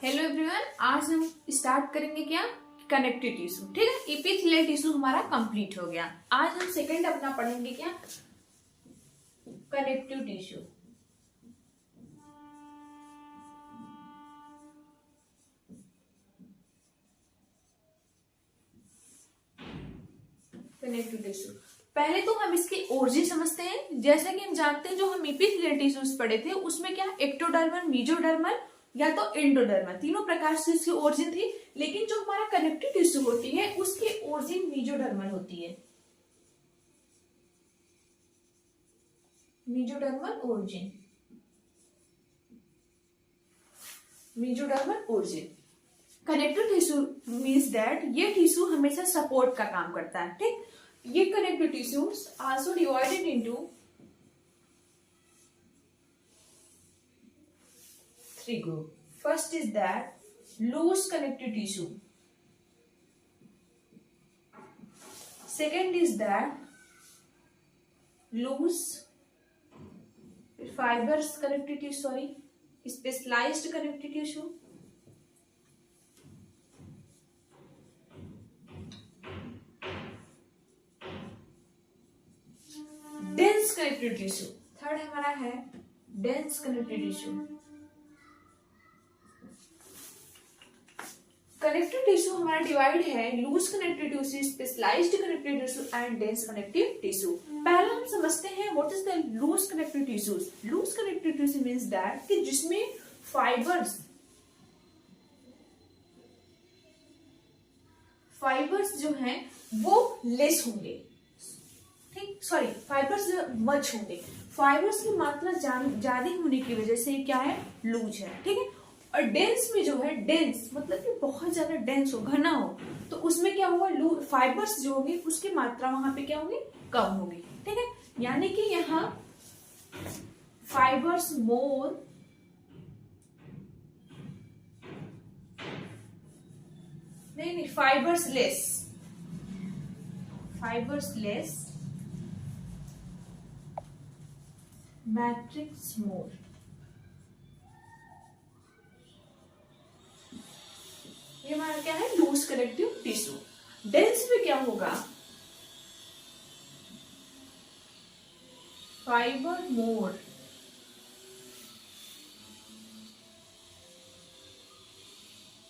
Hello everyone, आज हम start करेंगे क्या कनेक्टिव टिश्यू। ठीक है, एपिथेलियल टिश्यू हमारा कंप्लीट हो गया। आज हम सेकंड अपना पढ़ेंगे क्या कनेक्टिव टिश्यू। कनेक्टिव टिश्यू पहले तो हम इसकी ओरिजिन समझते हैं। जैसा कि हम जानते हैं जो हम एपिथेलियल टिश्यूज पढ़े थे उसमें क्या एक्टोडर्मल, मेसोडर्मल या तो एंडोडर्मल तीनों प्रकार से इसकी ओरिजिन थी। लेकिन जो हमारा कनेक्टिव टिश्यू होती है उसकी ओरिजिन मेसोडर्मल होती है। Mesodermal origin, mesodermal origin. Connective tissue means that ये टिश्यू हमेशा सपोर्ट का काम करता है। ठीक, ये connective tissues also divided into three group. First is that loose connective tissue. Second is that loose fibers connective tissue, sorry, specialized connective tissue. Dense connective tissue. Third हमारा है dense connective tissue. Connective tissue हमारा divide है loose connective tissue, specialised connective tissue and dense connective tissue. पहले हम समझते हैं what is the loose connective tissues. Loose connective tissue means that कि जिसमें फाइबर्स जो हैं वो लेस होंगे। ठीक, सॉरी, फाइबर्स मच होंगे। फाइबर्स की मात्रा ज्यादा होने की वजह से क्या है, लूज है। ठीक है, और डेंस में जो है, डेंस मतलब कि बहुत ज्यादा डेंस हो, घना हो, तो उसमें क्या होगा, फाइबर्स जो होंगे उसकी मात्रा वहां पे क्या होगी, कम होगी। ठीक है, यानी कि यहाँ फाइबर्स मोर नहीं, फाइबर्स लेस मैट्रिक्स मोर। ये हमारा क्या है, लूज कनेक्टिव टिश्यू। डेंस में क्या होगा, फाइबर मोर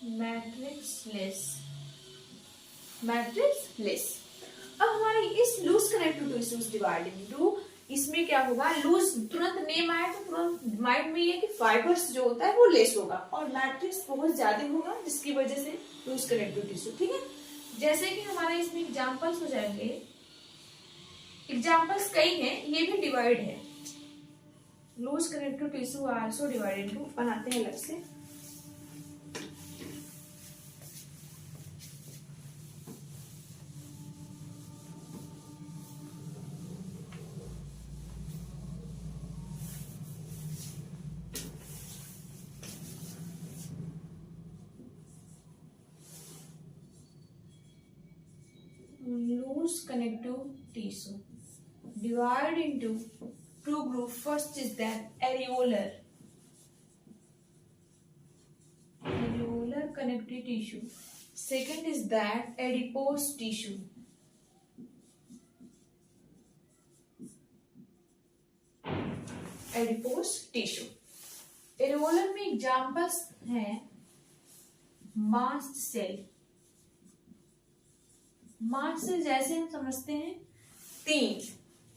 मैट्रिक्स लेस। अब हमारे इस loose connective tissues divided into, इसमें क्या होगा, लूज तुरंत नेम आए तो तुरंत माइंड में ये कि फाइबर्स जो होता है वो लेस होगा और मैट्रिक्स बहुत ज्यादा होगा, जिसकी वजह से लूज कनेक्टिव टिश्यू। ठीक है, जैसे कि हमारे इसमें एग्जांपल्स हो जाएंगे, एग्जांपल्स कई हैं, ये भी डिवाइड है। Loose connective tissue also divided into, बनाते हैं अलग से। Loose connective tissue divided into two groups. First is that areolar connective tissue. Second is that adipose tissue. Adipose tissue. Areolar में एग्जाम्पल्स हैं मास्ट सेल। मास्ट सेल जैसे हम समझते हैं तीन,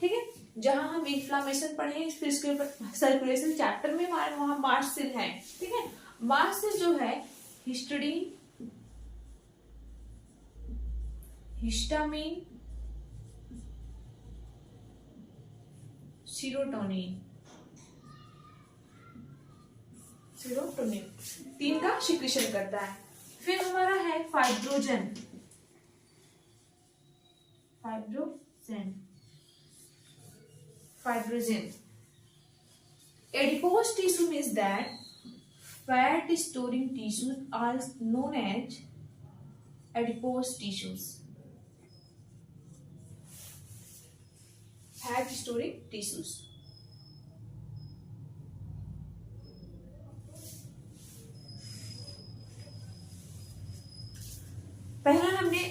ठीक है, जहां हम इन्फ्लामेशन पढ़े फिर इसके ऊपर सर्कुलेशन चैप्टर में वहां मास्ट सेल है। ठीक है, मास्ट सेल जो है हिस्टडीन, हिस्टामिन, सीरोटोनिन तीन का सिक्रीशन करता है। फिर हमारा है fibrinogen, Adipose tissue means that fat storing tissues are known as adipose tissues. Fat storing tissues.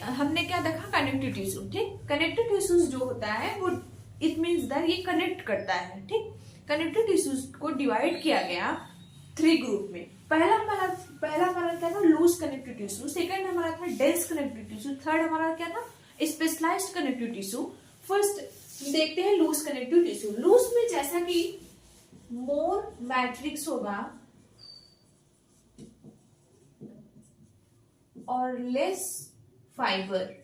हमने क्या देखा, कनेक्टिव टिश्यू। ठीक, कनेक्टिव टिश्यूज जो होता है वो इट मीन्स दैट ये कनेक्ट करता है। ठीक, कनेक्टिव टिश्यूज को डिवाइड किया गया 3 ग्रुप में। पहला हमारा क्या था, लूज कनेक्टिव टिश्यू। सेकंड हमारा था डेंस कनेक्टिव टिश्यू। थर्ड हमारा क्या था, स्पेशलाइज्ड कनेक्टिव टिश्यू। फर्स्ट देखते हैं लूज कनेक्टिव टिश्यू। लूज में जैसा कि मोर मैट्रिक्स होगा और लेस फाइबर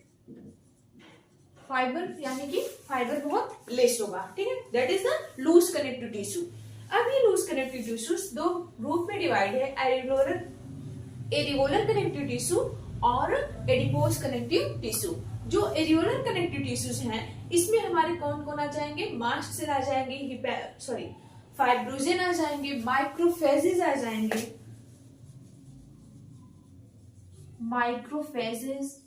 यानी कि फाइबर बहुत लेस होगा। ठीक है, that is the loose connective tissue. अब ये लूज कनेक्टिव टिश्यूज 2 ग्रुप में डिवाइड है, एरिगोलर कनेक्टिव टिश्यू और एडिपोज कनेक्टिव टिश्यू। जो एरिगोलर कनेक्टिव टिश्यूज हैं इसमें हमारे कौन कौन आ जाएंगे, मास्ट सेल आ जाएंगे, फाइब्रोजेन आ जाएंगे, माइक्रोफेजेज आ जाएंगे, माइक्रोफेजेज।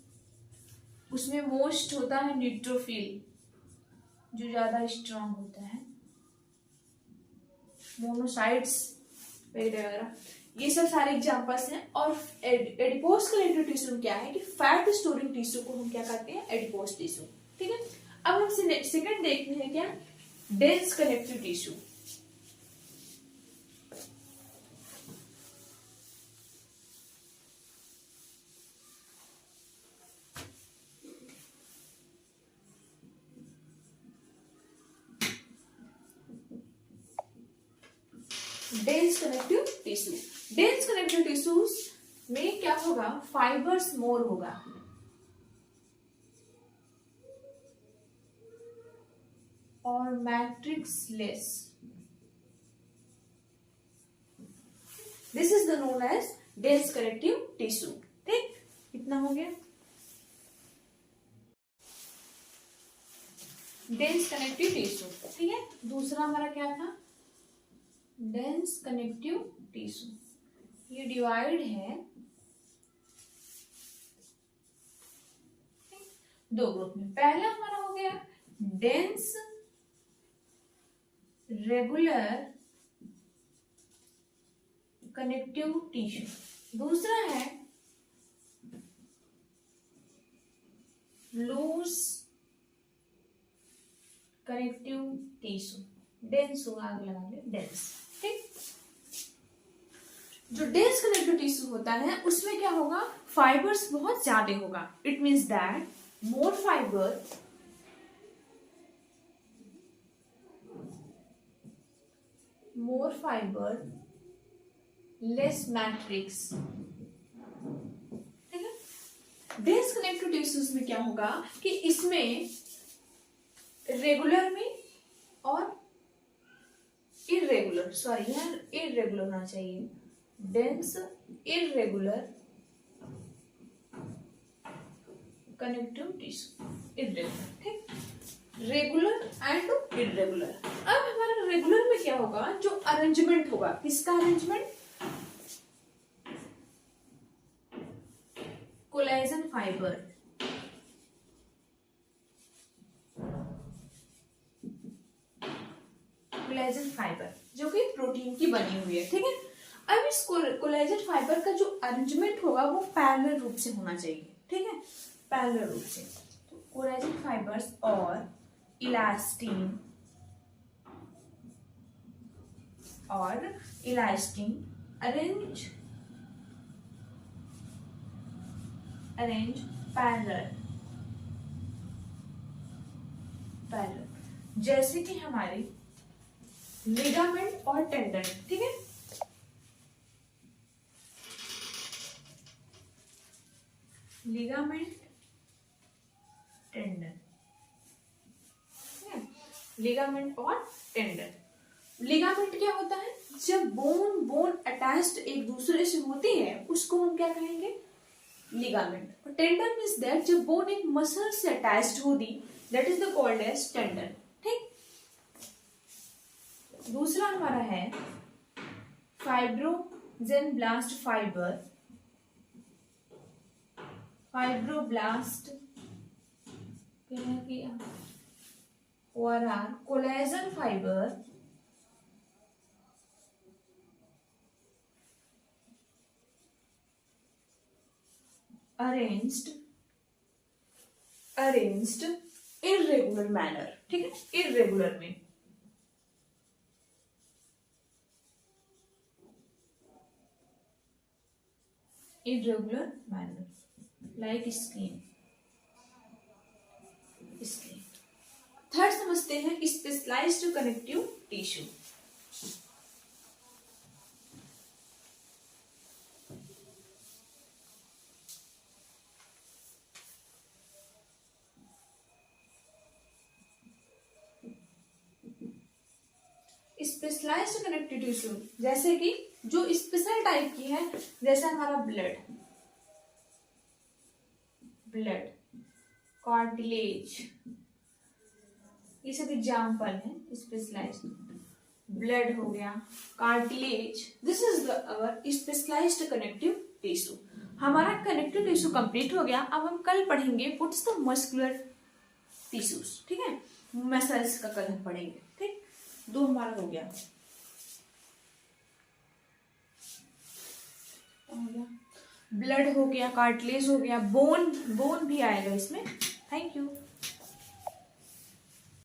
उसमें मोस्ट होता है न्यूट्रोफिल जो ज्यादा स्ट्रांग होता है, मोनोसाइट्स वगैरह, ये सब सारे एग्जांपल्स हैं। और एडिपोज कनेक्टिव टिश्यू क्या है कि फैट स्टोरिंग टिश्यू को हम क्या कहते हैं, एडिपोज टिश्यू। ठीक है, अब हम सेकंड देखते हैं क्या, dense connective tissue. Dense connective tissue, dense connective tissues में क्या होगा, फाइबर्स मोर होगा और matrix less. This is the known as dense connective tissue. ठीक, कितना हो गया, डेंस कनेक्टिव टिश्यू। ठीक है, दूसरा हमारा क्या था, डेंस कनेक्टिव टिश्यू। ये डिवाइड है 2 ग्रुप में। पहला हमारा हो गया डेंस रेगुलर कनेक्टिव टिश्यू, दूसरा है लूज कनेक्टिव टिश्यू। डेंस होगा, आगे लगा ले डेंस। ठीक, जो डेंस कनेक्टिव टिश्यू होता है उसमें क्या होगा, फाइबर्स बहुत ज्यादा होगा। It means that more fibre less matrix. ठीक है, डेंस कनेक्टिव टिश्यूज में क्या होगा कि इसमें रेगुलर में और इरेगुलर, सॉरी यहाँ इरेगुलर होना चाहिए, dense irregular connective tissue, irregular. ठीक, रेगुलर एंड इरेगुलर। अब हमारा रेगुलर में क्या होगा, जो अरेंजमेंट होगा, किसका arrangement, collagen fibre, collagen fibre जो कि प्रोटीन की बनी हुई है। ठीक है, अब इस कोलेजन फाइबर का जो अरेंजमेंट होगा वो पैरेलल रूप से होना चाहिए। ठीक है, पैरेलल रूप से। तो कोलेजन फाइबर्स और इलास्टिन अरेंज पैरेलल, जैसे कि हमारे लिगामेंट और टेंडन। ठीक है, लिगामेंट टेंडन, लिगामेंट और टेंडन। लिगामेंट क्या होता है, जब बोन अटैच्ड एक दूसरे से होती है उसको हम क्या कहेंगे, लिगामेंट। और टेंडन मींस दैट जब बोन एक मसल से अटैच्ड होती, that is the called as tendon. ठीक, दूसरा हमारा है फाइब्रोब्लास्ट फाइबर, फाइब्रोब्लास्ट और collagen fibre arranged arranged irregular manner, ठीक है, इररेगुलर में। Irregular manner like skin. Third समझते हैं specialised connective tissue. Specialised connective tissue जैसे कि जो स्पेशल टाइप की है, जैसे हमारा ब्लड कार्टिलेज, ये सब एग्जाम्पल है स्पेशलाइज्ड। ब्लड हो गया, cartilage, this is our specialised connective tissue. हमारा कनेक्टिव टिश्यू कंप्लीट हो गया। अब हम कल पढ़ेंगे व्हाट्स द मस्कुलर टिश्यूज, ठीक है, मसल्स का कल हम पढ़ेंगे, ठीक। दो हमारा हो गया, ब्लड हो गया, कार्टिलेज हो गया, बोन भी आएगा इसमें। Thank you.